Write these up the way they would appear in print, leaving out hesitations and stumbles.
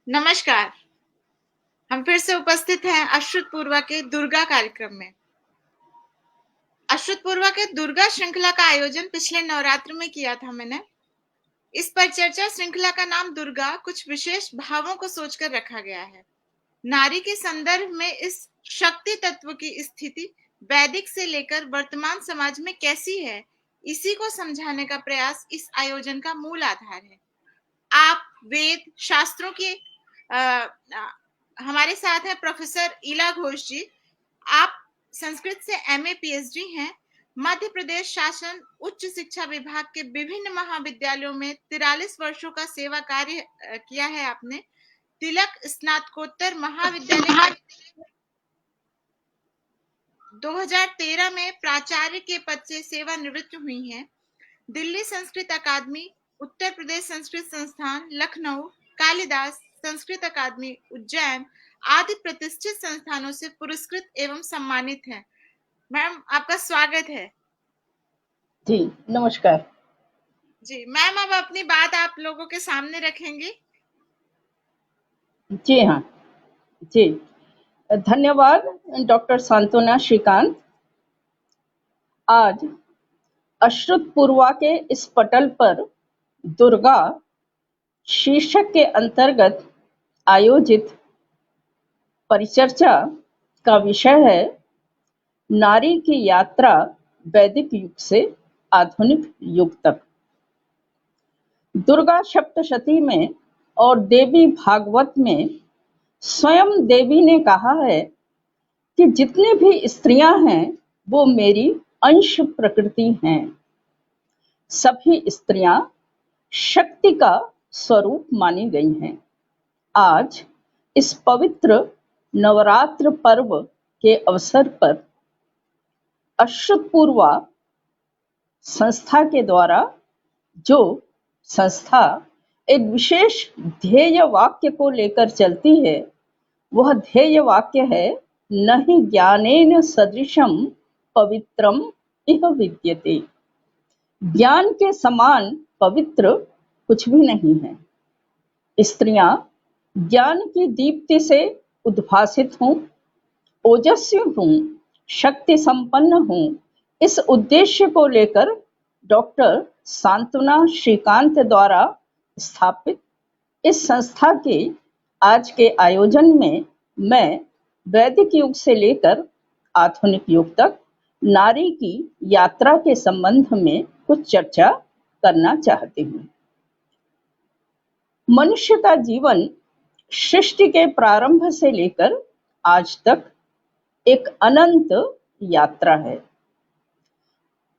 नमस्कार। हम फिर से उपस्थित हैं अश्रुत पूर्वा के दुर्गा कार्यक्रम में। अश्रुत पूर्वा के दुर्गा श्रृंखला का आयोजन पिछले नवरात्र में किया था मैंने। इस पर चर्चा श्रृंखला का नाम दुर्गा कुछ विशेष भावों को सोचकर रखा गया है। नारी के संदर्भ में इस शक्ति तत्व की स्थिति वैदिक से लेकर वर्तमान समाज में कैसी है, इसी को समझाने का प्रयास इस आयोजन का मूल आधार है। आप वेद शास्त्रों के हमारे साथ हैं प्रोफेसर ईला घोष जी। आप संस्कृत से एमए पीएचडी हैं। मध्य प्रदेश शासन उच्च शिक्षा विभाग के विभिन्न महाविद्यालयों में 43 वर्षों का सेवा कार्य किया है आपने। तिलक स्नातकोत्तर महाविद्यालय 2013 में प्राचार्य के पद से सेवानिवृत्त हुई हैं। दिल्ली संस्कृत अकादमी, उत्तर प्रदेश संस्कृत संस्थान लखनऊ, कालिदास संस्कृत अकादमी उज्जैन आदि प्रतिष्ठित संस्थानों से पुरस्कृत एवं सम्मानित हैं। मैम, आपका स्वागत है। जी नमस्कार। जी मैम, अब अपनी बात आप लोगों के सामने रखेंगे। जी हाँ जी, धन्यवाद डॉक्टर सांत्वना श्रीकांत। आज अश्रुत पूर्वा के इस पटल पर दुर्गा शीर्षक के अंतर्गत आयोजित परिचर्चा का विषय है नारी की यात्रा वैदिक युग से आधुनिक युग तक। दुर्गा सप्तशती में और देवी भागवत में स्वयं देवी ने कहा है कि जितनी भी स्त्रियां हैं वो मेरी अंश प्रकृति हैं। सभी स्त्रियां शक्ति का स्वरूप मानी गई हैं। आज इस पवित्र नवरात्र पर्व के अवसर पर अश्रुत पूर्वा संस्था के द्वारा जो संस्था एक विशेष ध्येय वाक्य को लेकर चलती है, वह ध्येय वाक्य है न हि ज्ञानेन सदृशम पवित्रम इह विद्यते। ज्ञान के समान पवित्र कुछ भी नहीं है। स्त्रियां ज्ञान की दीप्ति से उद्भासित हों, ओजस्वी हों, शक्ति संपन्न हों, इस उद्देश्य को लेकर डॉक्टर सांत्वना श्रीकांत द्वारा स्थापित इस संस्था के आज के आयोजन में मैं वैदिक युग से लेकर आधुनिक युग तक नारी की यात्रा के संबंध में कुछ चर्चा करना चाहती हूँ। मनुष्य का जीवन सृष्टि के प्रारंभ से लेकर आज तक एक अनंत यात्रा है।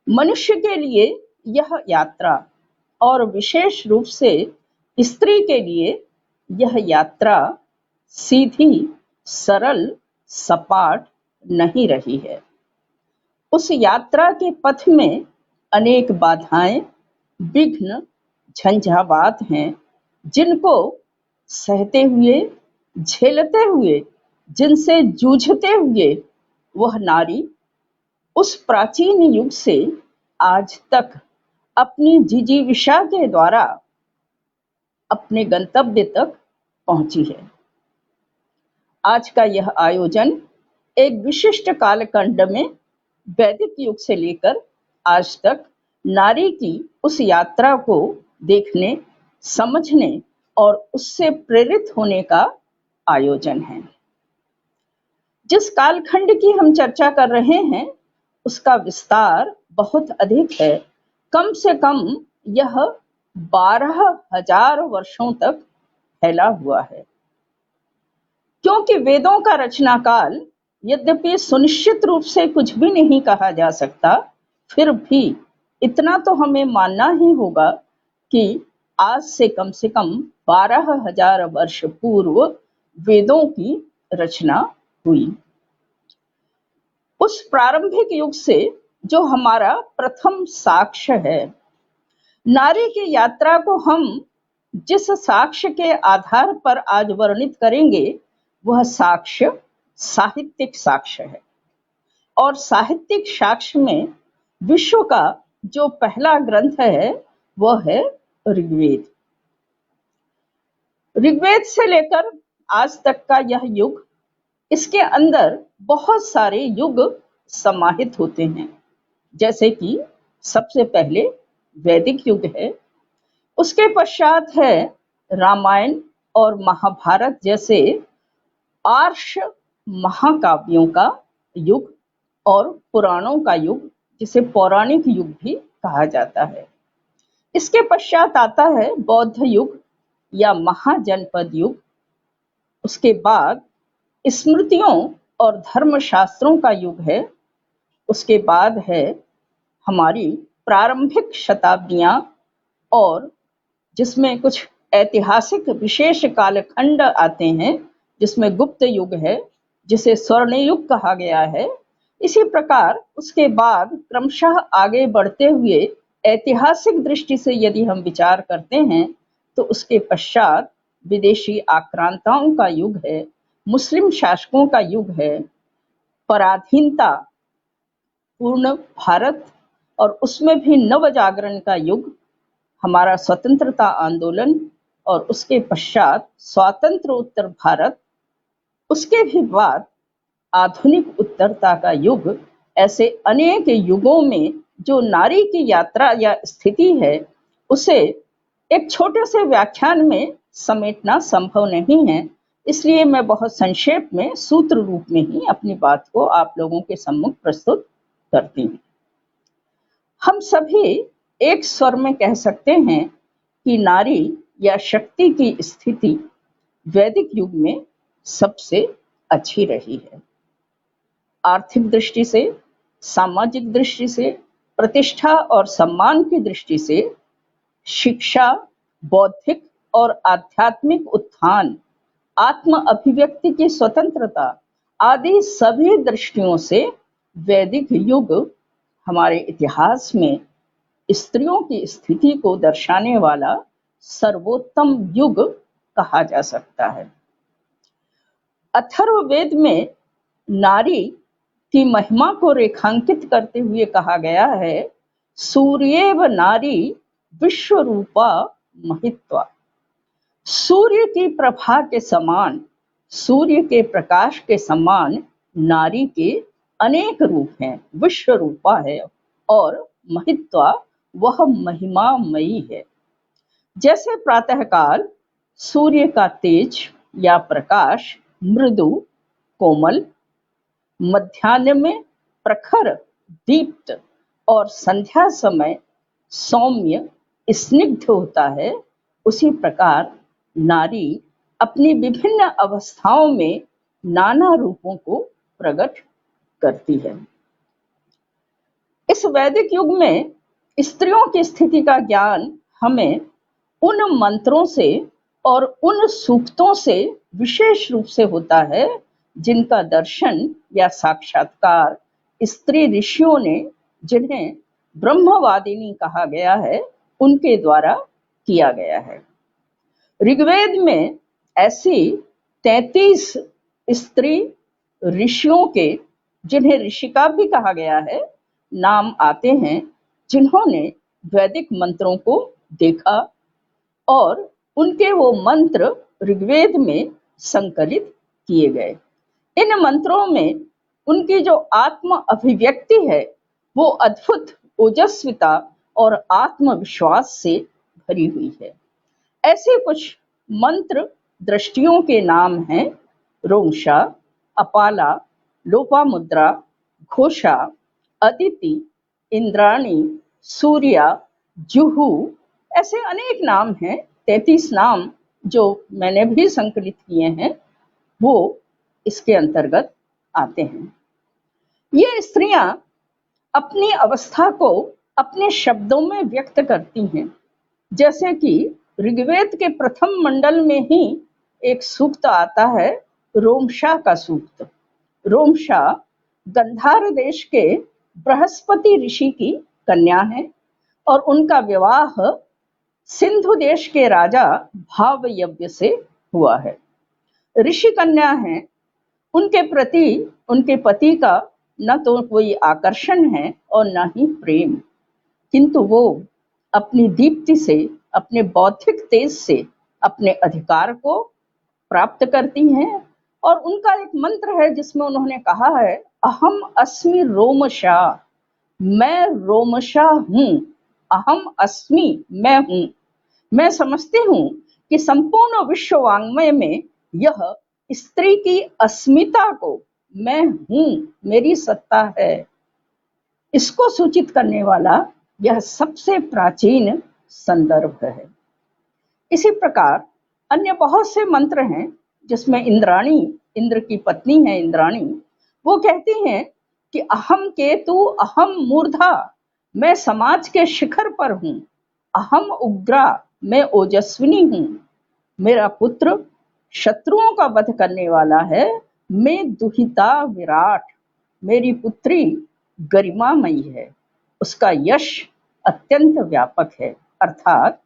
मनुष्य के लिए यह यात्रा और विशेष रूप से स्त्री के लिए यह यात्रा सीधी, सरल, सपाट नहीं रही है। उस यात्रा के पथ में अनेक बाधाएं, विघ्न, झंझावात हैं, जिनको सहते हुए, झेलते हुए, जिनसे जूझते हुए वह नारी उस प्राचीन युग से आज तक अपनी जिजीविषा के द्वारा अपने गंतव्य तक पहुंची है। आज का यह आयोजन एक विशिष्ट कालखंड में वैदिक युग से लेकर आज तक नारी की उस यात्रा को देखने, समझने और उससे प्रेरित होने का आयोजन है। जिस कालखंड की हम चर्चा कर रहे हैं उसका विस्तार बहुत अधिक है। कम से कम यह 12,000 वर्षों तक फैला हुआ है। क्योंकि वेदों का रचना काल यद्यपि सुनिश्चित रूप से कुछ भी नहीं कहा जा सकता, फिर भी इतना तो हमें मानना ही होगा कि आज से कम 12,000 वर्ष पूर्व वेदों की रचना हुई। उस प्रारंभिक युग से जो हमारा प्रथम साक्ष्य है, नारी की यात्रा को हम जिस साक्ष्य के आधार पर आज वर्णित करेंगे वह साक्ष्य साहित्यिक साक्ष्य है। और साहित्यिक साक्ष्य में विश्व का जो पहला ग्रंथ है वह है ऋग्वेद। ऋग्वेद से लेकर आज तक का यह युग, इसके अंदर बहुत सारे युग समाहित होते हैं। जैसे कि सबसे पहले वैदिक युग है, उसके पश्चात है रामायण और महाभारत जैसे आर्ष महाकाव्यों का युग और पुराणों का युग, जिसे पौराणिक युग भी कहा जाता है। इसके पश्चात आता है बौद्ध युग या महाजनपद युग। उसके बाद स्मृतियों और धर्मशास्त्रों का युग है। उसके बाद है हमारी प्रारंभिक शताब्दियां, और जिसमें कुछ ऐतिहासिक विशेष कालखंड आते हैं, जिसमें गुप्त युग है, जिसे स्वर्ण युग कहा गया है। इसी प्रकार उसके बाद क्रमशः आगे बढ़ते हुए ऐतिहासिक दृष्टि से यदि हम विचार करते हैं तो उसके पश्चात विदेशी आक्रांताओं का युग है, मुस्लिम शासकों का युग है, पराधीनता पूर्ण भारत और उसमें भी नव जागरण का युग, हमारा स्वतंत्रता आंदोलन, और उसके पश्चात स्वातंत्र उत्तर भारत, उसके भी बाद आधुनिक उत्तरता का युग। ऐसे अनेक युगों में जो नारी की यात्रा या स्थिति है, उसे एक छोटे से व्याख्यान में समेटना संभव नहीं है। इसलिए मैं बहुत संक्षेप में सूत्र रूप में ही अपनी बात को आप लोगों के सम्मुख प्रस्तुत करती हूँ। हम सभी एक स्वर में कह सकते हैं कि नारी या शक्ति की स्थिति वैदिक युग में सबसे अच्छी रही है। आर्थिक दृष्टि से, सामाजिक दृष्टि से, प्रतिष्ठा और सम्मान की दृष्टि से, शिक्षा, बौद्धिक और आध्यात्मिक उत्थान, आत्म अभिव्यक्ति की स्वतंत्रता आदि सभी दृष्टियों से वैदिक युग हमारे इतिहास में स्त्रियों की स्थिति को दर्शाने वाला सर्वोत्तम युग कहा जा सकता है। अथर्ववेद में नारी की महिमा को रेखांकित करते हुए कहा गया है, सूर्येव नारी विश्वरूपा महित्वा। सूर्य की प्रभा के समान, सूर्य के प्रकाश के समान नारी के अनेक रूप हैं, विश्व रूपा है, और महित्वा वह महिमामयी है। जैसे प्रातःकाल सूर्य का तेज या प्रकाश मृदु कोमल, मध्याह्न में प्रखर दीप्त और संध्या समय सौम्य स्निग्ध होता है, उसी प्रकार नारी अपनी विभिन्न अवस्थाओं में नाना रूपों को प्रकट करती है। इस वैदिक युग में स्त्रियों की स्थिति का ज्ञान हमें उन मंत्रों से और उन सूक्तों से विशेष रूप से होता है, जिनका दर्शन या साक्षात्कार स्त्री ऋषियों ने, जिन्हें ब्रह्मवादिनी कहा गया है, उनके द्वारा किया गया है। ऋग्वेद में ऐसी 33 स्त्री ऋषियों के, जिन्हें ऋषिका भी कहा गया है, नाम आते हैं, जिन्होंने वैदिक मंत्रों को देखा और उनके वो मंत्र ऋग्वेद में संकलित किए गए। इन मंत्रों में उनकी जो आत्म अभिव्यक्ति है वो अद्भुत ओजस्विता और आत्मविश्वास से भरी हुई है। ऐसे कुछ मंत्र दृष्टियों के नाम हैं रोंशा, अपाला, लोपामुद्रा, घोषा, अदिति, इंद्राणी, सूर्या, जुहू, ऐसे अनेक नाम हैं। 33 नाम जो मैंने भी संकलित किए हैं वो इसके अंतर्गत आते हैं। ये स्त्रियां अपनी अवस्था को अपने शब्दों में व्यक्त करती हैं। जैसे कि ऋग्वेद के प्रथम मंडल में ही एक सूक्त आता है, रोमशा का सूक्त। रोमशा गंधार देश के बृहस्पति ऋषि की कन्या है और उनका विवाह सिंधु देश के राजा भावयव्य से हुआ है। ऋषि कन्या है, उनके प्रति उनके पति का न तो कोई आकर्षण है और न ही प्रेम, किंतु वो अपनी दीप्ति से, अपने बौद्धिक तेज से अपने अधिकार को प्राप्त करती हैं। और उनका एक मंत्र है जिसमें उन्होंने कहा है, अहम अस्मि रोमशा, मैं रोमशा हूँ। अहम अस्मि, मैं हूँ। मैं समझती हूँ कि संपूर्ण विश्व वाङ्मय में यह स्त्री की अस्मिता को, मैं हूँ, मेरी सत्ता है, इसको सूचित करने वाला यह सबसे प्राचीन संदर्भ है। इसी प्रकार अन्य बहुत से मंत्र हैं जिसमें इंद्राणी, इंद्र की पत्नी है इंद्राणी, वो कहती हैं कि अहम केतु अहम मूर्धा, मैं समाज के शिखर पर हूँ। अहम उग्रा, मैं ओजस्विनी हूँ। मेरा पुत्र शत्रुओं का वध करने वाला है। मैं दुहिता विराट, मेरी पुत्री गरिमामयी है, उसका यश अत्यंत व्यापक है। अर्थात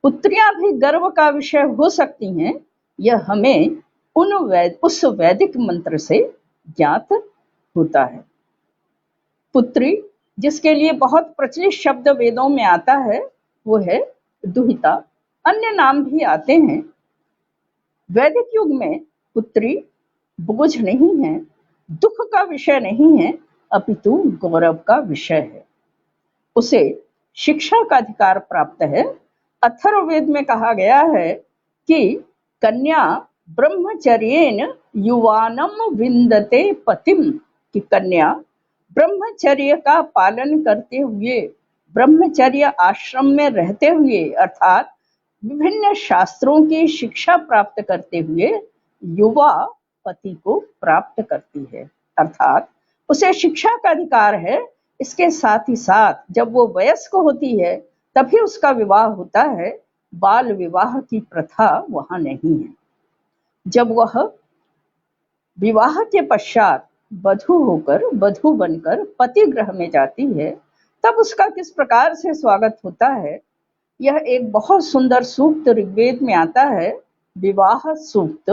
पुत्रियां भी गर्व का विषय हो सकती हैं, यह हमें उस वैदिक मंत्र से ज्ञात होता है। पुत्री जिसके लिए बहुत प्रचलित शब्द वेदों में आता है वो है दुहिता, अन्य नाम भी आते हैं। वैदिक युग में पुत्री बोझ नहीं है, दुख का विषय नहीं है, अपितु गौरव का विषय है। उसे शिक्षा का अधिकार प्राप्त है। अथर्ववेद में कहा गया है कि कन्या ब्रह्मचर्येन युवानम विंदते पतिम, कि कन्या ब्रह्मचर्य का पालन करते हुए, ब्रह्मचर्य आश्रम में रहते हुए, अर्थात विभिन्न शास्त्रों की शिक्षा प्राप्त करते हुए युवा पति को प्राप्त करती है। अर्थात उसे शिक्षा का अधिकार है। इसके साथ ही साथ जब वो वयस्क होती है तभी उसका विवाह होता है। बाल विवाह की प्रथा वहां नहीं है। जब वह विवाह के पश्चात वधू बनकर पति गृह में जाती है तब उसका किस प्रकार से स्वागत होता है, यह एक बहुत सुंदर सूक्त ऋग्वेद में आता है, विवाह सूक्त,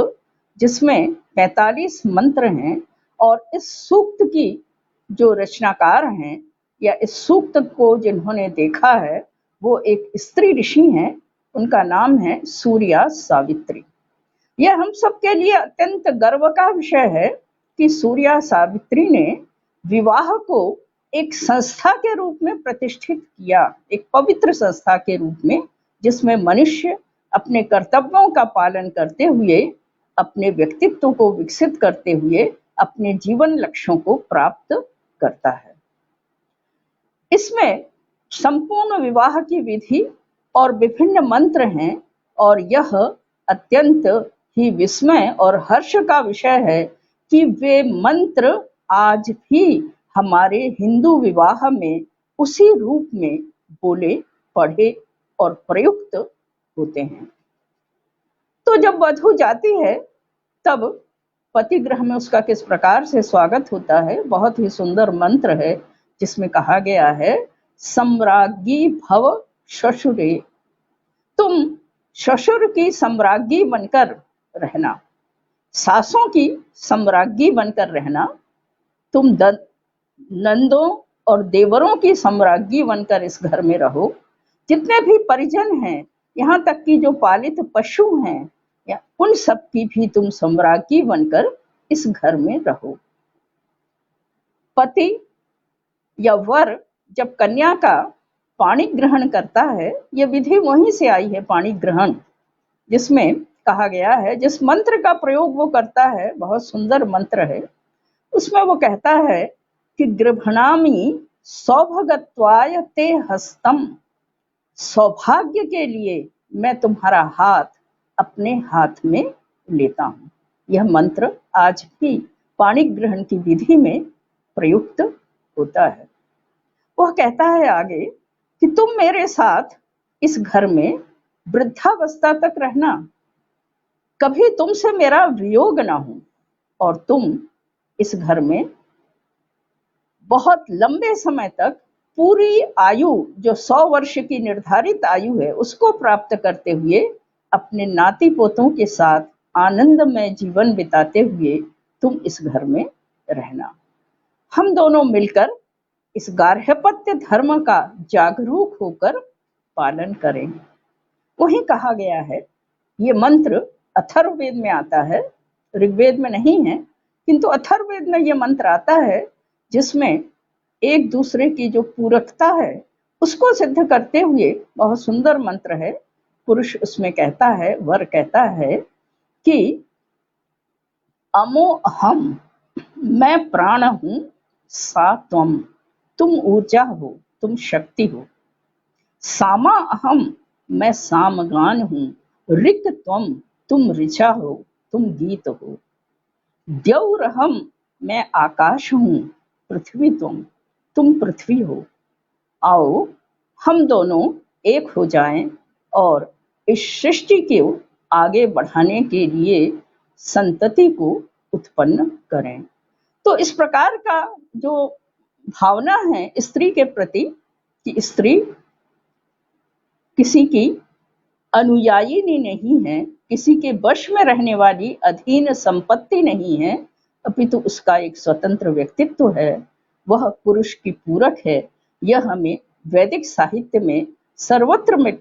जिसमें 45 मंत्र हैं। और इस सूक्त की जो रचनाकार हैं या इस सूक्त को जिन्होंने देखा है वो एक स्त्री ऋषि हैं, उनका नाम है सूर्या सावित्री। यह हम सबके लिए अत्यंत गर्व का विषय है कि सूर्या सावित्री ने विवाह को एक संस्था के रूप में प्रतिष्ठित किया, एक पवित्र संस्था के रूप में, जिसमें मनुष्य अपने कर्तव्यों का पालन करते हुए, अपने व्यक्तित्व को विकसित करते हुए अपने जीवन लक्ष्यों को प्राप्त करता है। इसमें संपूर्ण विवाह की विधि और विभिन्न मंत्र हैं और यह अत्यंत ही विस्मय और हर्ष का विषय है कि वे मंत्र आज भी हमारे हिंदू विवाह में उसी रूप में बोले, पढ़े और प्रयुक्त होते हैं। तो जब वधू जाती है तब पति गृह में उसका किस प्रकार से स्वागत होता है, बहुत ही सुंदर मंत्र है जिसमें कहा गया है, सम्राज्ञी भव ससुरे, तुम ससुर की सम्राज्ञी बनकर रहना, सासों की सम्राज्ञी बनकर रहना, तुम नंदों और देवरों की सम्राज्ञी बनकर इस घर में रहो। जितने भी परिजन हैं, यहाँ तक कि जो पालित पशु हैं, या उन सब की भी तुम सम्राज्ञी बनकर इस घर में रहो। पति या वर जब कन्या का पाणी ग्रहण करता है, यह विधि वहीं से आई है, पाणी ग्रहण, जिसमें कहा गया है, जिस मंत्र का प्रयोग वो करता है, बहुत सुंदर मंत्र है। उसमें वो कहता है कि गृभणामि सौभगत्वाय ते हस्तम, सौभाग्य के लिए मैं तुम्हारा हाथ अपने हाथ में लेता हूँ। यह मंत्र आज भी पाणी ग्रहण की विधि में प्रयुक्त होता है। वह कहता है आगे कि तुम मेरे साथ इस घर में वृद्धावस्था तक रहना, कभी तुमसे मेरा वियोग ना हो, और तुम इस घर में बहुत लंबे समय तक पूरी आयु, जो 100 वर्ष की निर्धारित आयु है, उसको प्राप्त करते हुए अपने नाती पोतों के साथ आनंदमय जीवन बिताते हुए तुम इस घर में रहना। हम दोनों मिलकर इस गार्हपत्य धर्म का जागरूक होकर पालन करें। वहीं कहा गया है ये मंत्र अथर्ववेद में आता है, ऋग्वेद में नहीं है, किंतु अथर्ववेद में ये मंत्र आता है जिसमें एक दूसरे की जो पूरकता है उसको सिद्ध करते हुए बहुत सुंदर मंत्र है। पुरुष उसमें कहता है, वर कहता है कि अमो अहम, मैं प्राण हूं, सा त्वम, तुम ऊर्जा हो, तुम शक्ति हो। सामा अहम, मैं सामगान हूं, ऋक त्वम, तुम ऋचा हो, तुम गीत हो। द्यौरहम, मैं आकाश हूं, पृथ्वी तुम पृथ्वी हो। आओ हम दोनों एक हो जाएं और इस सृष्टि को आगे बढ़ाने के लिए संतति को उत्पन्न करें। तो इस प्रकार का जो भावना है स्त्री के प्रति कि स्त्री किसी की अनुयायिनी नहीं है, किसी के वश में रहने वाली अधीन संपत्ति नहीं है, अपितु उसका एक स्वतंत्र व्यक्तित्व है, वह पुरुष की पूरक है। यह हमें वैदिक साहित्य में सर्वत्र में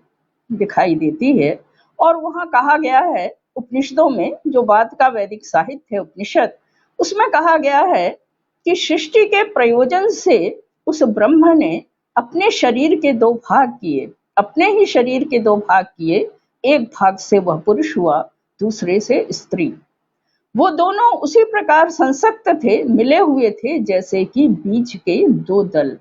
दिखाई देती है। और वहाँ कहा गया है उपनिषदों में, जो बाद का वैदिक साहित्य है उपनिषद, उसमें कहा गया है कि सृष्टि के प्रयोजन से उस ब्रह्म ने अपने शरीर के दो भाग किए, अपने ही शरीर के दो भाग किए, एक भाग से वह पुरुष हुआ, दूसरे से स्त्री। वो दोनों उसी प्रकार संसक्त थे, मिले हुए थे, जैसे कि बीज के दो दल,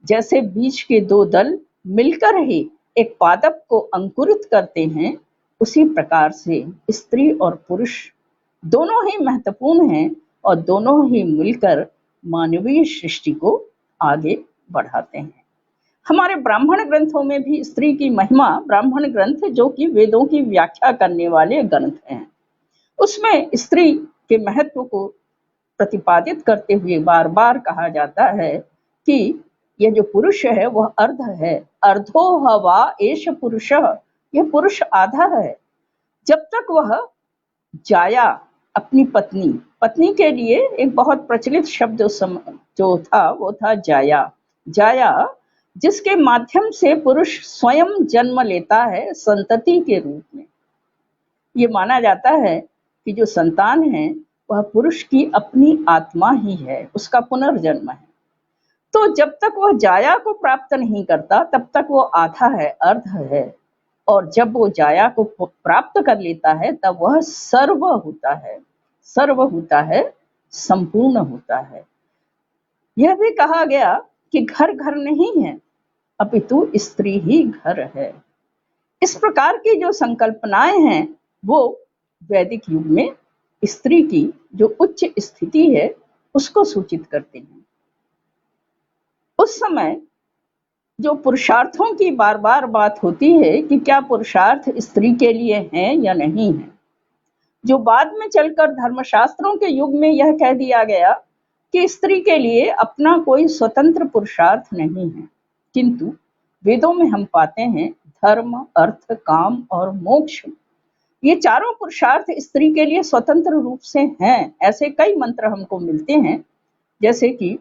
जैसे बीज के दो दल मिलकर ही एक पादप को अंकुरित करते हैं, उसी प्रकार से स्त्री और पुरुष दोनों ही महत्वपूर्ण हैं और दोनों ही मिलकर मानवीय सृष्टि को आगे बढ़ाते हैं। हमारे ब्राह्मण ग्रंथों में भी स्त्री की महिमा, ब्राह्मण ग्रंथ जो कि वेदों की व्याख्या करने वाले ग्रंथ हैं, उसमें स्त्री के महत्व को प्रतिपादित करते हुए बार बार कहा जाता है कि यह जो पुरुष है वह अर्ध है, अर्धो हवा एष पुरुषः, यह पुरुष आधा है। जब तक वह जाया, अपनी पत्नी के लिए एक बहुत प्रचलित शब्द जो था वो था जाया। जाया जिसके माध्यम से पुरुष स्वयं जन्म लेता है संतति के रूप में। ये माना जाता है कि जो संतान है वह पुरुष की अपनी आत्मा ही है, उसका पुनर्जन्म है। तो जब तक वह जाया को प्राप्त नहीं करता तब तक वो आधा है, अर्ध है, और जब वो जाया को प्राप्त कर लेता है तब वह सर्व होता है, सर्व होता है, संपूर्ण होता है। यह भी कहा गया कि घर घर नहीं है, अपितु स्त्री ही घर है। इस प्रकार की जो संकल्पनाएं हैं वो वैदिक युग में स्त्री की जो उच्च स्थिति है उसको सूचित करते हैं। उस समय जो पुरुषार्थों की बार बार बात होती है कि क्या पुरुषार्थ स्त्री के लिए हैं या नहीं है, जो बाद में चलकर धर्मशास्त्रों के युग में यह कह दिया गया कि स्त्री के लिए अपना कोई स्वतंत्र पुरुषार्थ नहीं है, किंतु वेदों में हम पाते हैं धर्म, अर्थ, काम और मोक्ष, ये चारों पुरुषार्थ स्त्री के लिए स्वतंत्र रूप से हैं। ऐसे कई मंत्र हमको मिलते हैं, जैसे कि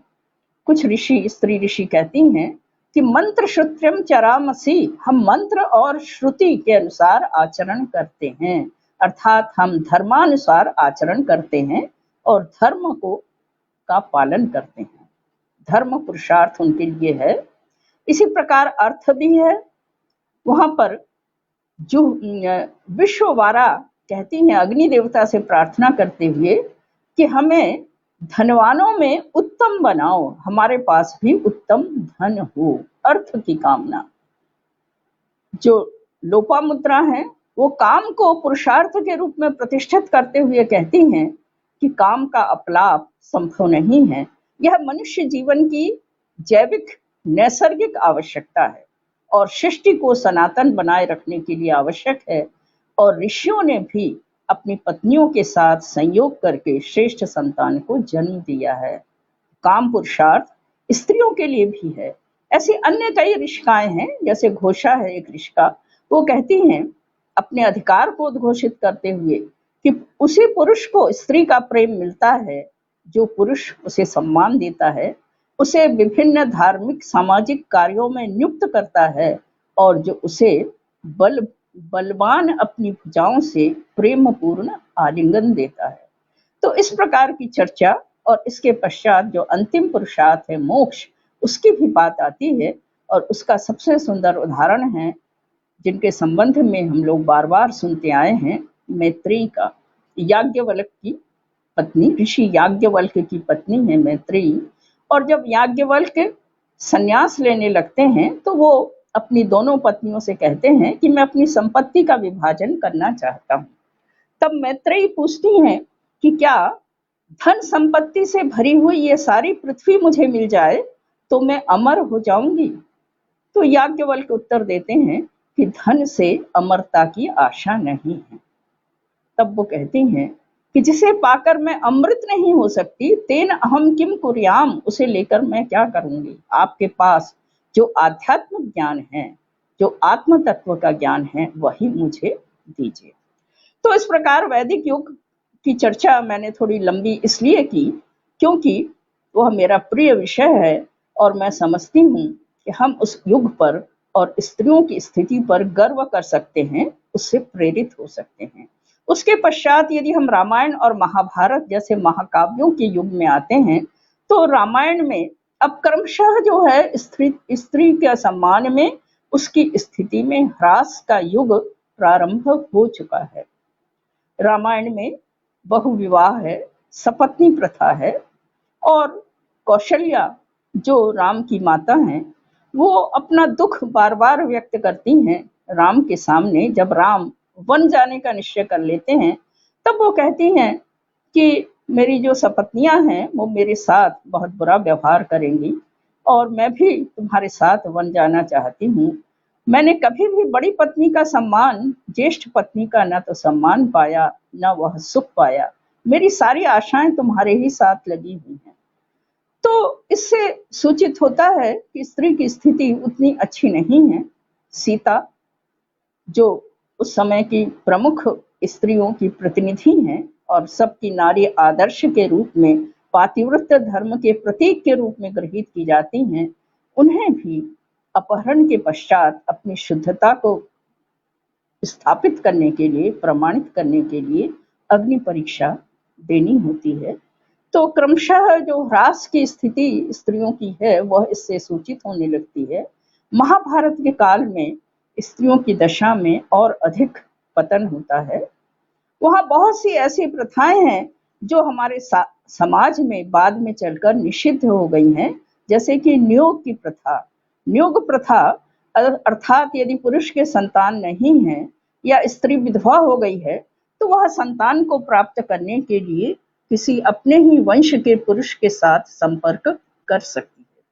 कुछ ऋषि, स्त्री ऋषि कहती हैं कि मंत्र श्रुत्यम चरामसी, हम मंत्र और श्रुति के अनुसार आचरण करते हैं, अर्थात हम धर्मानुसार आचरण करते हैं और धर्म का पालन करते हैं। धर्म पुरुषार्थ उनके लिए है। इसी प्रकार अर्थ भी है। वहां पर जो विश्ववारा कहती हैं अग्नि देवता से प्रार्थना करते हुए कि हमें धनवानों में उत्तम बनाओ, हमारे पास भी उत्तम धन हो, अर्थ की कामना। जो लोपामुद्रा है वो काम को पुरुषार्थ के रूप में प्रतिष्ठित करते हुए कहती हैं कि काम का अपलाप संभव नहीं है, यह मनुष्य जीवन की जैविक नैसर्गिक आवश्यकता है और सृष्टि को सनातन बनाए रखने के लिए आवश्यक है। और ऋषियों ने भी अपनी पत्नियों के साथ संयोग करके श्रेष्ठ संतान को जन्म दिया है। काम पुरुषार्थ स्त्रियों के लिए भी है। ऐसी अन्य कई ऋषिकाएं हैं, जैसे घोषा है एक ऋषिका, वो कहती हैं अपने अधिकार को उद्घोषित करते हुए कि उसी पुरुष को स्त्री का प्रेम मिलता है जो पुरुष उसे सम्मान देता है, उसे विभिन्न धार्मिक सामाजिक कार्यों में नियुक्त करता है और जो उसे बल बलवान अपनी भुजाओं से प्रेमपूर्ण आलिंगन देता है। तो इस प्रकार की चर्चा और इसके पश्चात जो अंतिम पुरुषार्थ है मोक्ष, उसकी भी बात आती है और उसका सबसे सुंदर उदाहरण है जिनके संबंध में हम लोग बार बार सुनते आए हैं, मैत्रेयी का। याज्ञवल्क्य की पत्नी, ऋषि याज्ञवल्क की पत्नी है मैत्रेयी। और जब याज्ञवल्क्य संन्यास लेने लगते हैं तो वो अपनी दोनों पत्नियों से कहते हैं कि मैं अपनी संपत्ति का विभाजन करना चाहता हूँ। तब मैत्रेयी पूछती हैं कि क्या धन संपत्ति से भरी हुई ये सारी पृथ्वी मुझे मिल जाए तो मैं अमर हो जाऊंगी? तो याज्ञवल्क्य उत्तर देते हैं कि धन से अमरता की आशा नहीं है। तब वो कहती हैं कि जिसे पाकर मैं अमृत नहीं हो सकती, तेन अहम किम कुर्याम, उसे लेकर मैं क्या करूंगी? आपके पास जो आध्यात्मिक ज्ञान है, जो आत्म तत्व का ज्ञान है, वही मुझे दीजिए। तो इस प्रकार वैदिक युग की चर्चा मैंने थोड़ी लंबी इसलिए की क्योंकि वह मेरा प्रिय विषय है और मैं समझती हूँ कि हम उस युग पर और स्त्रियों की स्थिति पर गर्व कर सकते हैं, उससे प्रेरित हो सकते हैं। उसके पश्चात यदि हम रामायण और महाभारत जैसे महाकाव्यों के युग में आते हैं तो रामायण में अब क्रमशः जो है स्त्री के सम्मान में उसकी स्थिति में ह्रास का युग प्रारंभ हो चुका है। रामायण में बहुविवाह है, सपत्नी प्रथा है और कौशल्या जो राम की माता हैं, वो अपना दुख बार बार व्यक्त करती हैं राम के सामने। जब राम वन जाने का निश्चय कर लेते हैं तब वो कहती हैं कि मेरी जो सपत्नियां हैं वो मेरे साथ बहुत बुरा व्यवहार करेंगी और मैं भी तुम्हारे साथ वन जाना चाहती हूँ। मैंने कभी भी बड़ी पत्नी का सम्मान, ज्येष्ठ पत्नी का न तो सम्मान पाया न वह सुख पाया। मेरी सारी आशाएं तुम्हारे ही साथ लगी हुई हैं। तो इससे सूचित होता है कि स्त्री की स्थिति उतनी अच्छी नहीं है। सीता जो उस समय की प्रमुख स्त्रियों की प्रतिनिधि हैं और सबकी नारी आदर्श के रूप में, पातिव्रत्य धर्म के प्रतीक के रूप में ग्रहित की जाती हैं, उन्हें भी अपहरण के पश्चात अपनी शुद्धता को स्थापित करने के लिए, प्रमाणित करने के लिए अग्नि परीक्षा देनी होती है। तो क्रमशः जो ह्रास की स्थिति स्त्रियों की है वह इससे सूचित होने लगती है। महाभारत के काल में स्त्रियों की दशा में और अधिक पतन होता है। वहाँ बहुत सी ऐसी प्रथाएं हैं जो हमारे समाज में बाद में चलकर निषिद्ध हो गई हैं, जैसे कि न्योग की प्रथा। न्योग प्रथा अर्थात यदि पुरुष के संतान नहीं है या स्त्री विधवा हो गई है तो वह संतान को प्राप्त करने के लिए किसी अपने ही वंश के पुरुष के साथ संपर्क कर सकती है।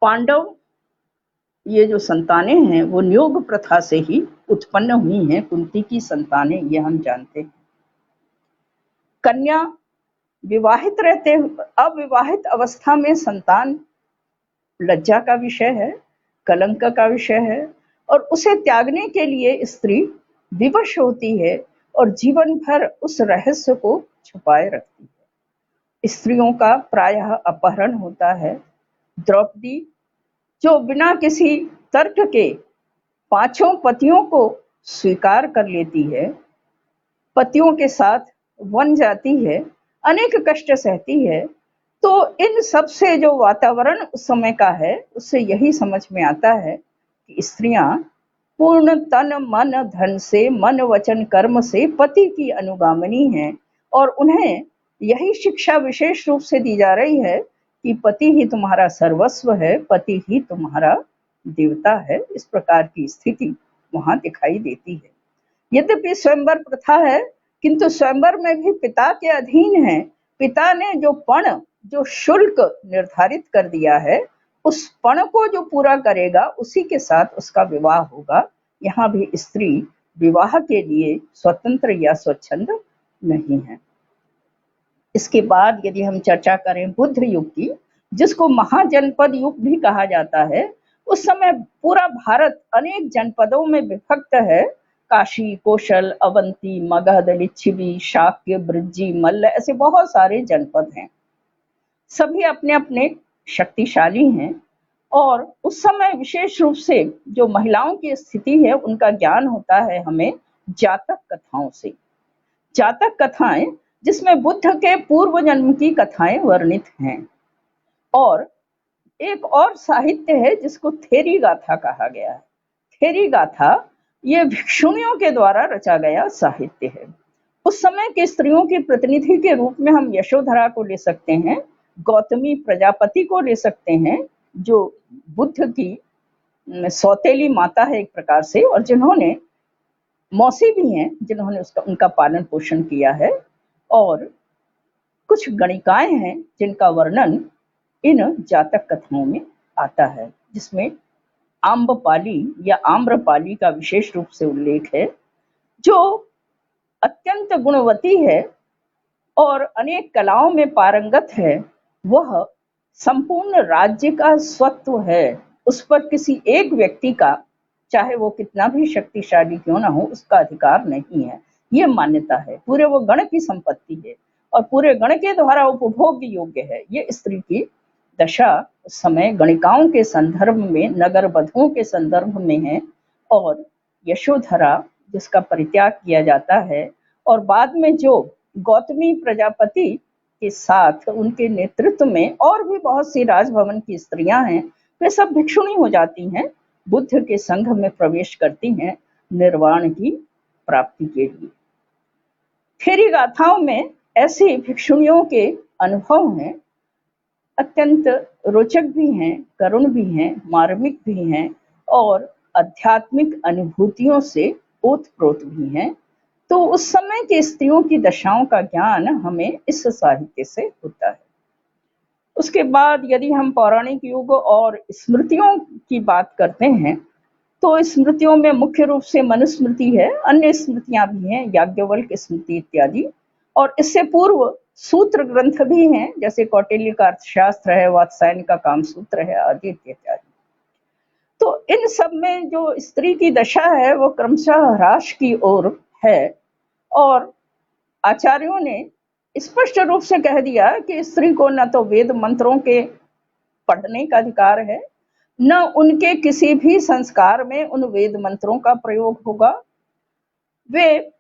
पांडव ये जो संतानें हैं वो न्योग प्रथा से ही उत्पन्न हुई हैं, कुंती की संतानें, ये हम जानते हैं। कन्या विवाहित रहते, अविवाहित अवस्था में संतान लज्जा का विषय है, कलंक का विषय है और उसे त्यागने के लिए स्त्री विवश होती है और जीवन भर उस रहस्य को छुपाए रखती है। स्त्रियों का प्रायः अपहरण होता है। द्रौपदी जो बिना किसी तर्क के पांचों पतियों को स्वीकार कर लेती है, पतियों के साथ वन जाती है, अनेक कष्ट सहती है, तो इन सब से जो वातावरण उस समय का है उससे यही समझ में आता है कि स्त्रियां पूर्ण तन मन धन से, मन वचन कर्म से पति की अनुगामिनी हैं और उन्हें यही शिक्षा विशेष रूप से दी जा रही है कि पति ही तुम्हारा सर्वस्व है, पति ही तुम्हारा देवता है। इस प्रकार की स्थिति वहां दिखाई देती है। यद्यपि स्वयंवर प्रथा है किंतु स्वयंवर में भी पिता के अधीन है। पिता ने जो पण, जो शुल्क निर्धारित कर दिया है, उस पण को जो पूरा करेगा उसी के साथ उसका विवाह होगा। यहाँ भी स्त्री विवाह के लिए स्वतंत्र या स्वच्छंद नहीं है। इसके बाद यदि हम चर्चा करें बुद्ध युग की, जिसको महाजनपद युग भी कहा जाता है, उस समय पूरा भारत अनेक जनपदों में विभक्त है। काशी, कौशल, अवंती, मगध, लिच्छवी, शाक्य, बृज्जी, मल्ल, ऐसे बहुत सारे जनपद हैं। सभी अपने अपने शक्तिशाली हैं और उस समय विशेष रूप से जो महिलाओं की स्थिति है उनका ज्ञान होता है हमें जातक कथाओं से। जातक कथाएं जिसमें बुद्ध के पूर्व जन्म की कथाएं वर्णित हैं। और एक और साहित्य है जिसको थेरी गाथा कहा गया है। थेरी गाथा ये भिक्षुणियों के द्वारा रचा गया साहित्य है। उस समय के स्त्रियों की प्रतिनिधि के रूप में हम यशोधरा को ले सकते हैं, गौतमी प्रजापति को ले सकते हैं, जो बुद्ध की सौतेली माता है एक प्रकार से, और जिन्होंने मौसी भी हैं जिन्होंने उनका पालन पोषण किया है। और कुछ गणिकाएं हैं जिनका वर्णन इन जातक कथाओं में आता है, जिसमें आम्रपाली या आम्रपाली का विशेष रूप से उल्लेख है, जो अत्यंत गुणवती है और अनेक कलाओं में पारंगत है। वह संपूर्ण राज्य का स्वत्व है, उस पर किसी एक व्यक्ति का, चाहे वो कितना भी शक्तिशाली क्यों ना हो, उसका अधिकार नहीं है। ये मान्यता है, पूरे वो गण की संपत्ति है और पूरे गण के द्वारा उपभोग योग्य है। ये स्त्री की दशा उस समय गणिकाओं के संदर्भ में, नगर वधुओं के संदर्भ में है। और यशोधरा जिसका परित्याग किया जाता है, और बाद में जो गौतमी प्रजापति के साथ उनके नेतृत्व में और भी बहुत सी राजभवन की स्त्रियां हैं, वे सब भिक्षुणी हो जाती हैं, बुद्ध के संघ में प्रवेश करती हैं निर्वाण की प्राप्ति के लिए। थेरी गाथाओं में ऐसी भिक्षुणियों के अनुभव हैं, अत्यंत रोचक भी हैं, करुण भी हैं, मार्मिक भी हैं और आध्यात्मिक अनुभूतियों से ओतप्रोत भी हैं। तो उस समय के स्त्रियों की दशाओं का ज्ञान हमें इस साहित्य से होता है। उसके बाद यदि हम पौराणिक युग और स्मृतियों की बात करते हैं, तो स्मृतियों में मुख्य रूप से मनुस्मृति है, अन्य स्मृतियां भी हैं, याज्ञवल्क्य स्मृति इत्यादि, और इससे पूर्व सूत्र ग्रंथ भी हैं, जैसे कौटिल्य का अर्थशास्त्र है, वात्सायन का कामसूत्र है, आदि इत्यादि। तो इन सब में जो स्त्री की दशा है वो क्रमशः ह्रास की ओर है। और आचार्यों ने स्पष्ट रूप से कह दिया कि स्त्री को न तो वेद मंत्रों के पढ़ने का अधिकार है, न उनके किसी भी संस्कार में उन वेद मंत्रों का प्रयोग होगा। वे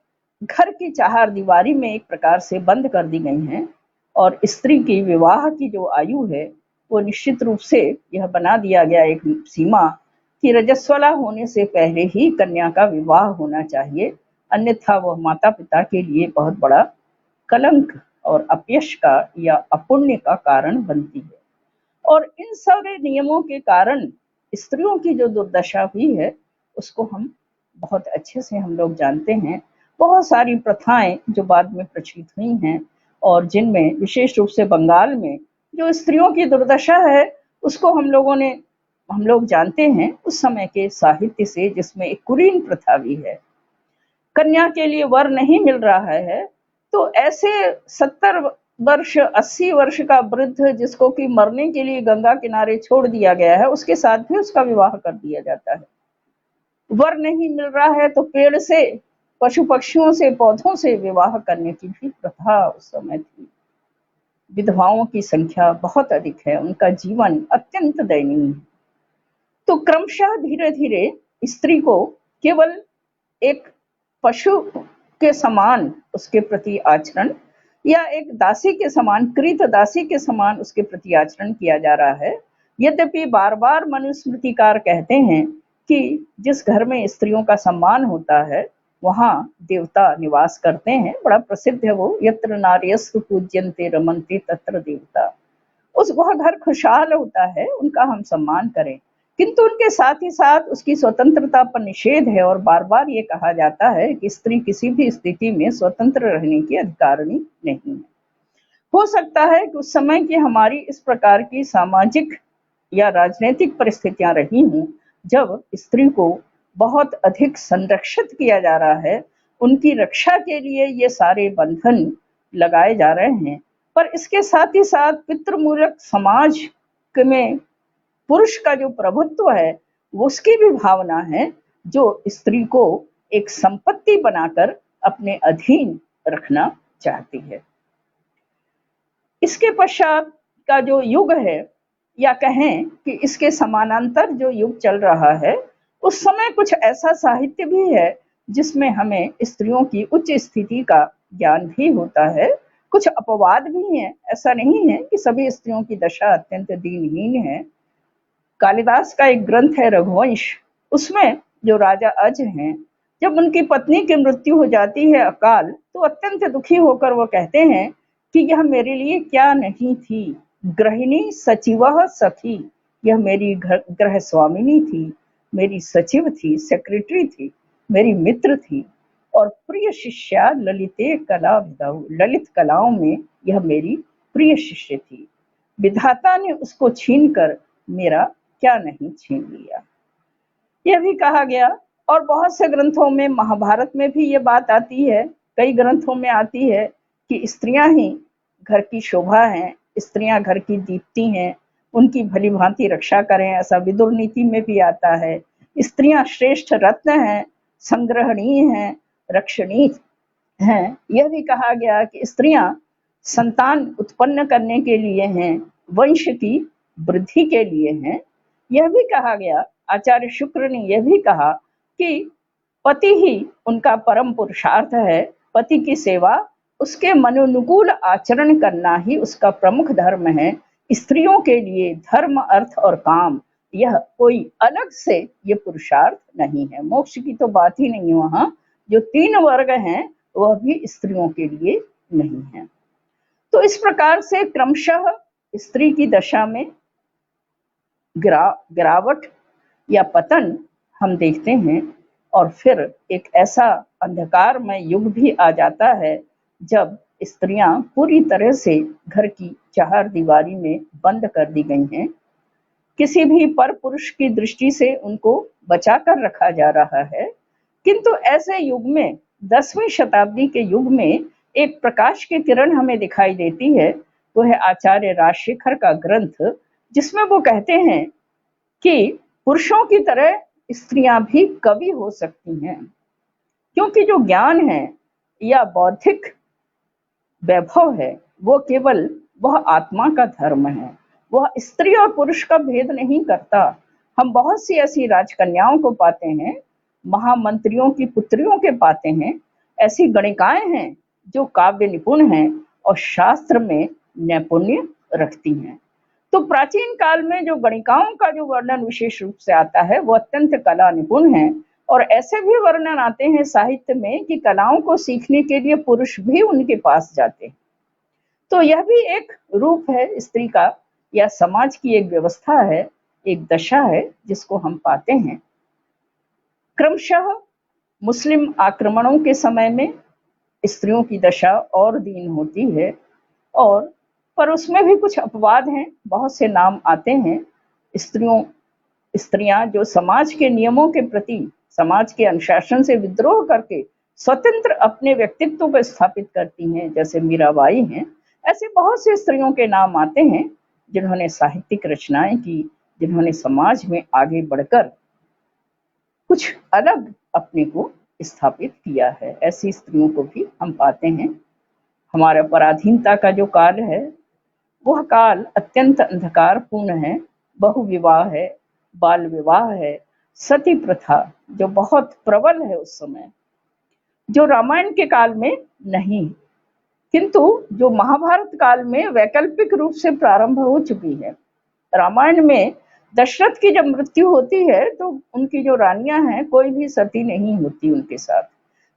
घर की चार दीवारी में एक प्रकार से बंद कर दी गई हैं, और स्त्री की विवाह की जो आयु है वो निश्चित रूप से यह बना दिया गया एक सीमा कि रजस्वला होने से पहले ही कन्या का विवाह होना चाहिए, अन्यथा वह माता पिता के लिए बहुत बड़ा कलंक और अपयश का या अपुण्य का कारण बनती है। और इन सारे नियमों के कारण स्त्रियों की जो दुर्दशा हुई है उसको हम बहुत अच्छे से हम लोग जानते हैं। बहुत सारी प्रथाएं जो बाद में प्रचलित हुई हैं, और जिनमें विशेष रूप से बंगाल में जो स्त्रियों की दुर्दशा है उसको हम लोग जानते हैं उस समय के साहित्य से, जिसमें एक कुलीन प्रथा भी है। कन्या के लिए वर नहीं मिल रहा है तो ऐसे 70 वर्ष 80 वर्ष का वृद्ध जिसको कि मरने के लिए गंगा किनारे छोड़ दिया गया है, उसके साथ भी उसका विवाह कर दिया जाता है। वर नहीं मिल रहा है तो पेड़ से, पशु पक्षियों से, पौधों से विवाह करने की भी प्रथा उस समय थी। विधवाओं की संख्या बहुत अधिक है, उनका जीवन अत्यंत दयनीय है। तो क्रमशः धीरे धीरे स्त्री को केवल एक पशु के समान उसके प्रति आचरण, या एक दासी के समान, कृत दासी के समान उसके प्रति आचरण किया जा रहा है। यद्यपि बार बार मनुस्मृतिकार कहते हैं कि जिस घर में स्त्रियों का सम्मान होता है वहां देवता निवास करते हैं। बड़ा प्रसिद्ध है वो, यत्र नार्यस्तु पूज्यन्ते रमन्ते तत्र देवता। वह घर खुशहाल होता है, उनका हम सम्मान करें, किंतु उनके साथ ही साथ उसकी स्वतंत्रता पर निषेध है। और बार बार ये कहा जाता है कि स्त्री किसी भी स्थिति में स्वतंत्र रहने की अधिकारिणी नहीं है। हो सकता है कि उस समय की हमारी इस प्रकार की सामाजिक या राजनीतिक परिस्थितियां रही हूं, जब स्त्री को बहुत अधिक संरक्षित किया जा रहा है, उनकी रक्षा के लिए ये सारे बंधन लगाए जा रहे हैं। पर इसके साथ ही साथ पितृमूलक समाज में पुरुष का जो प्रभुत्व है उसकी भी भावना है, जो स्त्री को एक संपत्ति बनाकर अपने अधीन रखना चाहती है। इसके पश्चात का जो युग है या कहें कि इसके समानांतर जो युग चल रहा है, उस समय कुछ ऐसा साहित्य भी है जिसमें हमें स्त्रियों की उच्च स्थिति का ज्ञान भी होता है। कुछ अपवाद भी हैं, ऐसा नहीं है कि सभी स्त्रियों की दशा अत्यंत दीनहीन है। कालिदास का एक ग्रंथ है रघुवंश, उसमें जो राजा अज हैं, जब उनकी पत्नी की मृत्यु हो जाती है अकाल, तो अत्यंत दुखी होकर वो कहते हैं कि यह मेरे लिए क्या नहीं थी, गृहिणी सचिवः सखी, यह मेरी गृह स्वामिनी थी, मेरी सचिव थी, सेक्रेटरी थी, मेरी मित्र थी और प्रिय शिष्या ललिते कला विदौ, ललित कलाओं में यह मेरी प्रिय शिष्य थी। विधाता ने उसको छीन कर मेरा क्या नहीं छीन लिया। यह भी कहा गया। और बहुत से ग्रंथों में, महाभारत में भी ये बात आती है, कई ग्रंथों में आती है कि स्त्रियां ही घर की शोभा हैं, स्त्रियां घर की दीप्ति हैं, उनकी भली भांति रक्षा करें, ऐसा विदुर नीति में भी आता है। स्त्रियां श्रेष्ठ रत्न हैं, संग्रहणीय हैं, रक्षणीय हैं। यह भी कहा गया कि स्त्रियां संतान उत्पन्न करने के लिए हैं, वंश की वृद्धि के लिए हैं। यह भी कहा गया, आचार्य शुक्र ने यह भी कहा कि पति ही उनका परम पुरुषार्थ है, पति की सेवा, उसके मनोनुकूल आचरण करना ही उसका प्रमुख धर्म है। स्त्रियों के लिए धर्म, अर्थ और काम, यह कोई अलग से ये पुरुषार्थ नहीं है। मोक्ष की तो बात ही नहीं है वहां। जो 3 वर्ग हैं वह भी स्त्रियों के लिए नहीं है। तो इस प्रकार से क्रमशः स्त्री की दशा में गिरावट या पतन हम देखते हैं। और फिर एक ऐसा अंधकारमय युग भी आ जाता है जब स्त्रियां पूरी तरह से घर की चार दीवारी में बंद कर दी गई हैं। किसी भी पर पुरुष की दृष्टि से उनको बचा कर रखा जा रहा है। किंतु ऐसे युग में, 10वीं शताब्दी के युग में, एक प्रकाश की किरण हमें दिखाई देती है। वो है आचार्य राजशेखर का ग्रंथ, जिसमें वो कहते हैं कि पुरुषों की तरह स्त्रियां भी कवि हो सकती हैं, क्योंकि जो ज्ञान है या बौद्धिक वैभव है, वो केवल वह आत्मा का धर्म है, वह स्त्री और पुरुष का भेद नहीं करता। हम बहुत सी ऐसी राजकन्याओं को पाते हैं, महामंत्रियों की पुत्रियों के पाते हैं, ऐसी गणिकाएं हैं जो काव्य निपुण हैं और शास्त्र में नैपुण्य रखती हैं। तो प्राचीन काल में जो गणिकाओं का जो वर्णन विशेष रूप से आता है, वो अत्यंत कला निपुण है। और ऐसे भी वर्णन आते हैं साहित्य में कि कलाओं को सीखने के लिए पुरुष भी उनके पास जाते हैं। तो यह भी एक रूप है स्त्री का, या समाज की एक व्यवस्था है, एक दशा है जिसको हम पाते हैं। क्रमशः मुस्लिम आक्रमणों के समय में स्त्रियों की दशा और दीन होती है। और पर उसमें भी कुछ अपवाद हैं, बहुत से नाम आते हैं। स्त्रियां जो समाज के नियमों के प्रति, समाज के अनुशासन से विद्रोह करके स्वतंत्र अपने व्यक्तित्व को स्थापित करती हैं, जैसे मीराबाई हैं, ऐसे बहुत से स्त्रियों के नाम आते हैं जिन्होंने साहित्यिक रचनाएं की, जिन्होंने समाज में आगे बढ़कर कुछ अलग अपने को स्थापित किया है। ऐसी स्त्रियों को भी हम पाते हैं। हमारा पराधीनता का जो काल है, वह काल अत्यंत अंधकारपूर्ण है। बहुविवाह है, बाल विवाह है, सती प्रथा जो बहुत प्रबल है उस समय, जो रामायण के काल में नहीं, किंतु जो महाभारत काल में वैकल्पिक रूप से प्रारंभ हो चुकी है। रामायण में दशरथ की जब मृत्यु होती है तो उनकी जो रानियां हैं, कोई भी सती नहीं होती उनके साथ।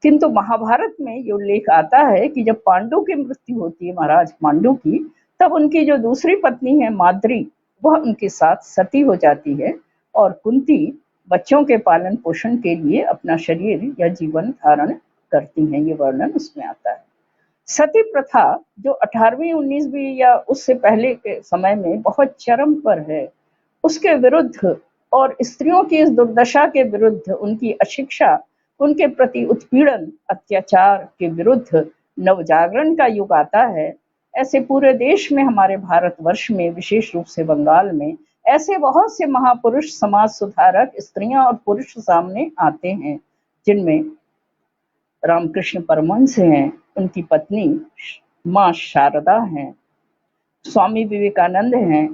किंतु महाभारत में ये उल्लेख आता है कि जब पांडु की मृत्यु होती है, महाराज पांडु की, तब उनकी जो दूसरी पत्नी है माद्री, वह उनके साथ सती हो जाती है। और कुंती बच्चों के पालन पोषण के लिए अपना शरीर या जीवन धारण करती हैं, ये वर्णन उसमें आता है। सती प्रथा जो 18वीं 19वीं या उससे पहले के समय में बहुत चरम पर है, उसके विरुद्ध और स्त्रियों की इस दुर्दशा के विरुद्ध, उनकी अशिक्षा, उनके प्रति उत्पीड़न, अत्याचार के विरुद्ध नवजागरण का युग आता है। ऐसे पूरे देश में, हमारे भारतवर्ष में, विशेष रूप से बंगाल में, ऐसे बहुत से महापुरुष, समाज सुधारक, स्त्रियां और पुरुष सामने आते हैं, जिनमें रामकृष्ण परमहंस हैं, उनकी पत्नी मां शारदा हैं, स्वामी विवेकानंद हैं,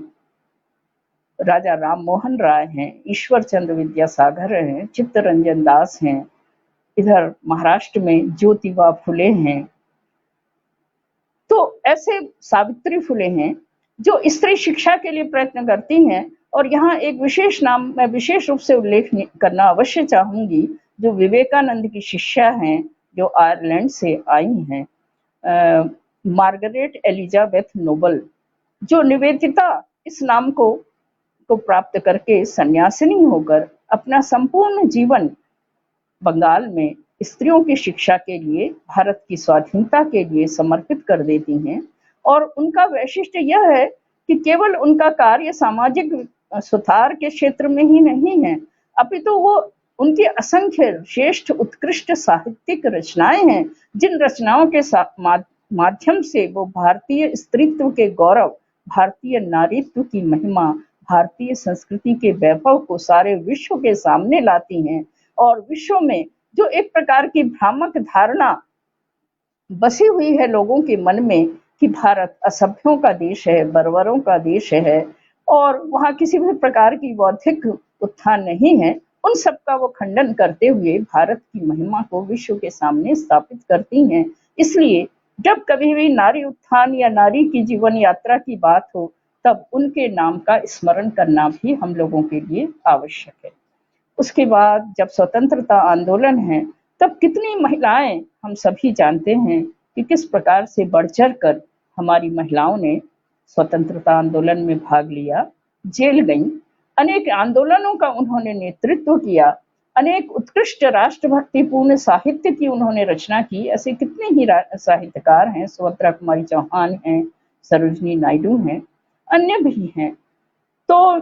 राजा राम मोहन राय हैं, ईश्वर चंद्र विद्यासागर हैं, चित्तरंजन दास हैं, इधर महाराष्ट्र में ज्योतिबा फुले हैं। तो ऐसे सावित्री फुले हैं जो स्त्री शिक्षा के लिए प्रयत्न करती हैं। और यहाँ एक विशेष नाम मैं विशेष रूप से उल्लेख करना अवश्य चाहूंगी, जो विवेकानंद की शिष्या हैं, जो आयरलैंड से आई हैं, मार्गरेट एलिजाबेथ नोबल, जो निवेदिता इस नाम को प्राप्त करके सन्यासिनी होकर अपना संपूर्ण जीवन बंगाल में स्त्रियों की शिक्षा के लिए, भारत की स्वाधीनता के लिए समर्पित कर देती हैं। और उनका वैशिष्ट्य यह है कि केवल उनका कार्य सामाजिक सुधार के क्षेत्र में ही नहीं है, अपितु वो उनकी असंख्य श्रेष्ठ उत्कृष्ट साहित्यिक रचनाएं हैं, जिन रचनाओं के माध्यम से वो भारतीय स्त्रीत्व के गौरव, भारतीय नारीत्व की महिमा, भारतीय संस्कृति के वैभव को सारे विश्व के सामने लाती हैं। और विश्व में जो एक प्रकार की भ्रामक धारणा बसी हुई है लोगों के मन में कि भारत असभ्यों का देश है, बर्बरों का देश है और वहाँ किसी भी प्रकार की बौद्धिक उत्थान नहीं है, उन सब का वो खंडन करते हुए भारत की महिमा को विश्व के सामने स्थापित करती हैं। इसलिए जब कभी भी नारी उत्थान या नारी की जीवन यात्रा की बात हो, तब उनके नाम का स्मरण करना भी हम लोगों के लिए आवश्यक है। उसके बाद जब स्वतंत्रता आंदोलन है, तब कितनी महिलाएं, हम सभी जानते हैं कि किस प्रकार से बढ़ चढ़ कर हमारी महिलाओं ने स्वतंत्रता आंदोलन में भाग लिया, जेल गईं, अनेक आंदोलनों का उन्होंने नेतृत्व किया, अनेक उत्कृष्ट राष्ट्रभक्तिपूर्ण साहित्य की उन्होंने रचना की। ऐसे कितने ही साहित्यकार हैं, सुभद्रा कुमारी चौहान हैं, सरोजनी नायडू हैं, अन्य भी हैं। तो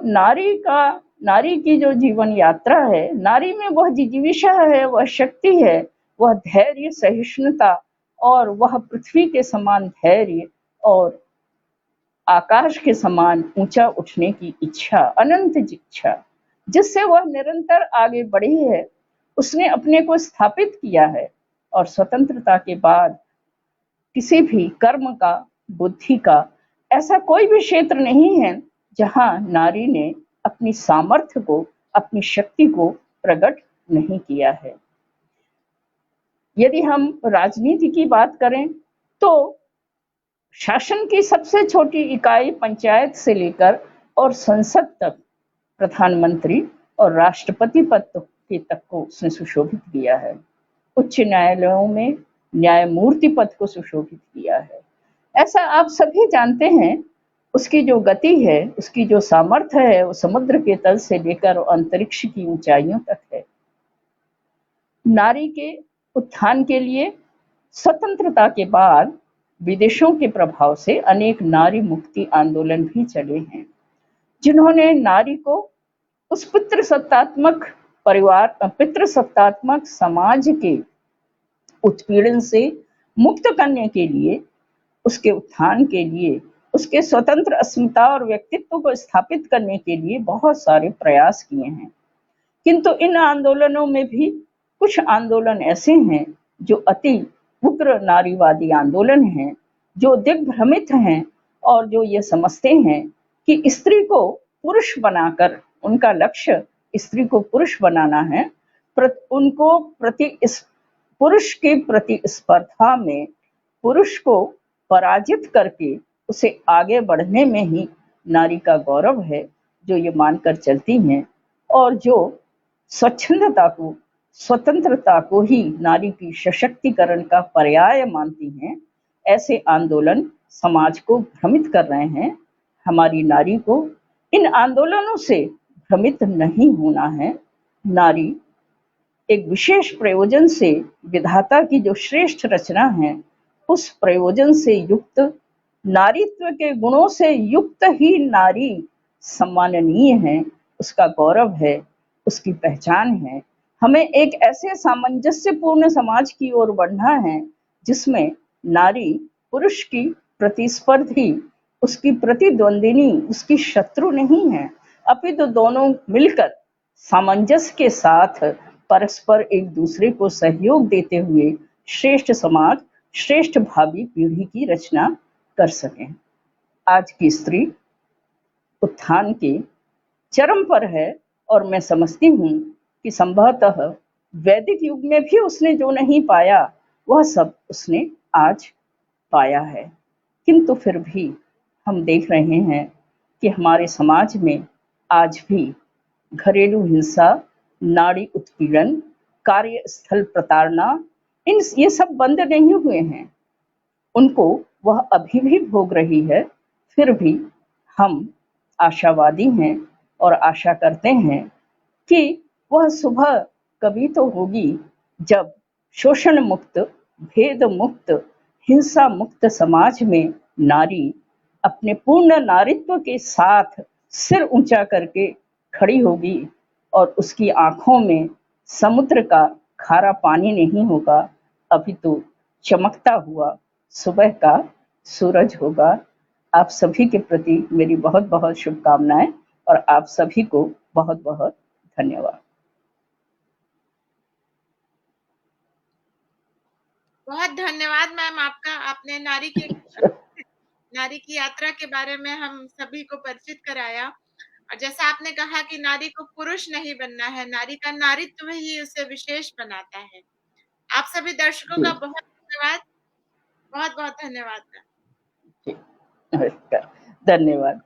नारी की जो जीवन यात्रा है, नारी में वह जिजीविषा है, वह शक्ति है, वह धैर्य, सहिष्णुता और वह पृथ्वी के समान धैर्य और आकाश के समान ऊंचा उठने की इच्छा, अनंत इच्छा, जिससे वह निरंतर आगे बढ़ी है, उसने अपने को स्थापित किया है। और स्वतंत्रता के बाद किसी भी कर्म का, बुद्धि का ऐसा कोई भी क्षेत्र नहीं है जहां नारी ने अपनी सामर्थ्य को, अपनी शक्ति को प्रकट नहीं किया है। यदि हम राजनीति की बात करें तो शासन की सबसे छोटी इकाई पंचायत से लेकर और संसद तक प्रधानमंत्री और राष्ट्रपति पद के तक को उसने सुशोभित किया है। उच्च न्यायालयों में न्यायमूर्ति पद को सुशोभित किया है। ऐसा आप सभी जानते हैं। उसकी जो गति है, उसकी जो सामर्थ्य है, वो समुद्र के तल से लेकर अंतरिक्ष की ऊंचाइयों तक है। नारी के उत्थान के लिए स्वतंत्रता के बाद विदेशों के प्रभाव से अनेक नारी मुक्ति आंदोलन भी चले हैं, जिन्होंने नारी को उस पितृसत्तात्मक समाज के उत्पीड़न से मुक्त करने के लिए, उसके उत्थान के लिए, उसके स्वतंत्र अस्मिता और व्यक्तित्व को स्थापित करने के लिए बहुत सारे प्रयास किए हैं। किंतु इन आंदोलनों में भी कुछ आंदोलन ऐसे हैं जो अति उग्र नारीवादी आंदोलन हैं, जो दिग्भ्रमित हैं और जो ये समझते हैं कि स्त्री को पुरुष बनाकर, उनका लक्ष्य स्त्री को पुरुष बनाना है, उनको पुरुष की प्रतिस्पर्धा में पुरुष को पराजित करके उसे आगे बढ़ने में ही नारी का गौरव है, जो ये मानकर चलती हैं और जो स्वच्छंदता को, स्वतंत्रता को ही नारी की सशक्तिकरण का पर्याय मानती हैं। ऐसे आंदोलन समाज को भ्रमित कर रहे हैं। हमारी नारी को इन आंदोलनों से भ्रमित नहीं होना है। नारी एक विशेष प्रयोजन से, विधाता की जो श्रेष्ठ रचना है, उस प्रयोजन से युक्त, नारीत्व के गुणों से युक्त ही नारी सम्माननीय है, उसका गौरव है, उसकी पहचान है। हमें एक ऐसे सामंजस्यपूर्ण समाज की ओर बढ़ना है जिसमें नारी पुरुष की प्रतिस्पर्धी, उसकी प्रतिद्वंदिनी, उसकी शत्रु नहीं है, अपितु दोनों मिलकर सामंजस्य के साथ परस्पर एक दूसरे को सहयोग देते हुए श्रेष्ठ समाज, श्रेष्ठ भावी पीढ़ी की रचना कर सकें। आज की स्त्री उत्थान के चरम पर है। और मैं समझती हूँ कि संभवतः वैदिक युग में भी उसने जो नहीं पाया वह सब उसने आज पाया है। किंतु फिर भी हम देख रहे हैं कि हमारे समाज में आज भी घरेलू हिंसा, नारी उत्पीड़न, कार्यस्थल प्रताड़ना, ये सब बंद नहीं हुए हैं। उनको वह अभी भी भोग रही है। फिर भी हम आशावादी हैं और आशा करते हैं कि वह सुबह कभी तो होगी जब शोषण मुक्त, भेद मुक्त, हिंसा मुक्त समाज में नारी अपने पूर्ण नारित्व के साथ सिर ऊंचा करके खड़ी होगी और उसकी आंखों में समुद्र का खारा पानी नहीं होगा, अभी तो चमकता हुआ सुबह का सूरज होगा। आप सभी के प्रति मेरी बहुत बहुत शुभकामनाएं और आप सभी को बहुत बहुत धन्यवाद। बहुत धन्यवाद मैम आपका। आपने नारी की यात्रा के बारे में हम सभी को परिचित कराया। और जैसा आपने कहा कि नारी को पुरुष नहीं बनना है, नारी का नारित्व ही उसे विशेष बनाता है। आप सभी दर्शकों जी का बहुत धन्यवाद। बहुत बहुत धन्यवाद मैम। जी, नमस्कार, धन्यवाद।